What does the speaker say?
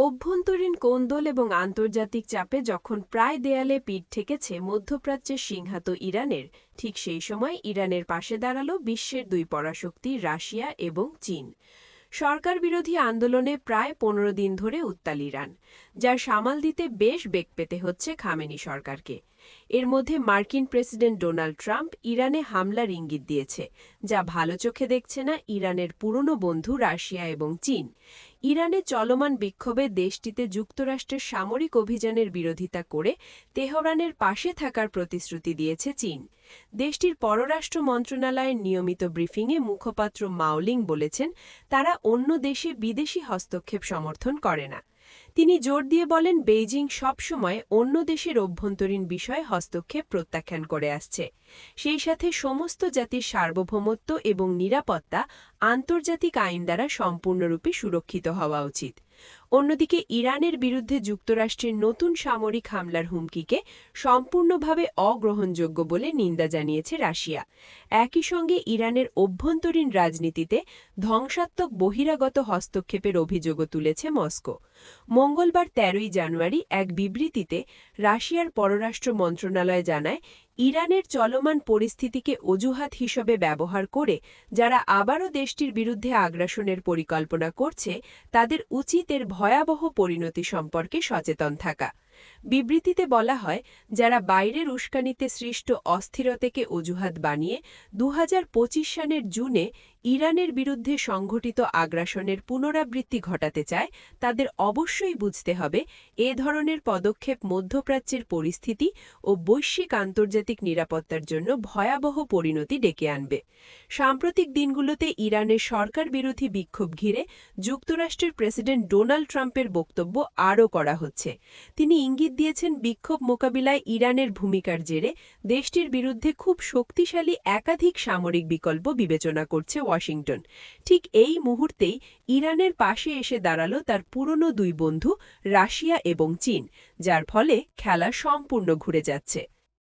অভ্যন্তরীণ কোন্দল এবং আন্তর্জাতিক চাপে যখন প্রায় দেয়ালে পিঠ ঠেকেছে মধ্যপ্রাচ্যের সিংহাত ইরানের, ঠিক সেই সময় ইরানের পাশে দাঁড়াল বিশ্বের দুই পরাশক্তি রাশিয়া এবং চীন। সরকার বিরোধী আন্দোলনে প্রায় ১৫ দিন ধরে উত্তাল ইরান, যার সামাল দিতে বেশ বেগ পেতে হচ্ছে খামেনি সরকারকে। এর মধ্যে মার্কিন প্রেসিডেন্ট ডোনাল্ড ট্রাম্প ইরানে হামলার ইঙ্গিত দিয়েছে, যা ভালো চোখে দেখছে না ইরানের পুরনো বন্ধু রাশিয়া এবং চীন। ইরানে চলমান বিক্ষোভে দেশটিতে যুক্তরাষ্ট্রের সামরিক অভিযানের বিরোধিতা করে তেহরানের পাশে থাকার প্রতিশ্রুতি দিয়েছে চীন। দেশটির পররাষ্ট্র মন্ত্রণালয়ের নিয়মিত ব্রিফিংয়ে মুখপাত্র মাওলিং বলেছেন, তারা অন্য দেশে বিদেশি হস্তক্ষেপ সমর্থন করে না। তিনি জোর দিয়ে বলেন, বেইজিং সবসময় অন্য দেশের অভ্যন্তরীণ বিষয়ে হস্তক্ষেপ প্রত্যাখ্যান করে আসছে। সেই সাথে সমস্ত জাতির সার্বভৌমত্ব এবং নিরাপত্তা আন্তর্জাতিক আইন দ্বারা সম্পূর্ণরূপে সুরক্ষিত হওয়া উচিত। অন্যদিকে ইরানের বিরুদ্ধে যুক্তরাষ্ট্রের নতুন সামরিক হামলার হুমকিকে সম্পূর্ণভাবে অগ্রহণযোগ্য বলে নিন্দা জানিয়েছে রাশিয়া। একই সঙ্গে ইরানের অভ্যন্তরীণ রাজনীতিতে ধ্বংসাত্মক বহিরাগত হস্তক্ষেপের অভিযোগও তুলেছে মস্কো। মঙ্গলবার ১৩ জানুয়ারি এক বিবৃতিতে রাশিয়ার পররাষ্ট্র মন্ত্রণালয় জানায়, ইরানের চলমান পরিস্থিতিকে অজুহাত হিসেবে ব্যবহার করে যারা আবারও দেশটির বিরুদ্ধে আগ্রাসনের পরিকল্পনা করছে, তাদের উচিত এর ভয়াবহ পরিণতি সম্পর্কে সচেতন থাকা। বিবৃতিতে বলা হয়, যারা বাইরের উস্কানিতে সৃষ্ট অস্থিরতাকে অজুহাত বানিয়ে ২০২৫ সালের জুনে ইরানের বিরুদ্ধে সংঘটিত আগ্রাসনের পুনরাবৃত্তি ঘটাতে চায়, তাদের অবশ্যই বুঝতে হবে এ ধরনের পদক্ষেপ মধ্যপ্রাচ্যের পরিস্থিতি ও বৈশ্বিক আন্তর্জাতিক নিরাপত্তার জন্য ভয়াবহ পরিণতি ডেকে আনবে। সাম্প্রতিক দিনগুলোতে ইরানের সরকার বিরোধী বিক্ষোভ ঘিরে যুক্তরাষ্ট্রের প্রেসিডেন্ট ডোনাল্ড ট্রাম্পের বক্তব্য আরও করা হচ্ছে। তিনি ইঙ্গিত দিয়েছেন, বিক্ষোভ মোকাবিলায় ইরানের ভূমিকার জেরে দেশটির বিরুদ্ধে খুব শক্তিশালী একাধিক সামরিক বিকল্প বিবেচনা করছে ওয়াশিংটন। ঠিক এই মুহূর্তেই ইরানের পাশে এসে দাঁড়াল তার পুরনো দুই বন্ধু রাশিয়া এবং চীন, যার ফলে খেলা সম্পূর্ণ ঘুরে যাচ্ছে।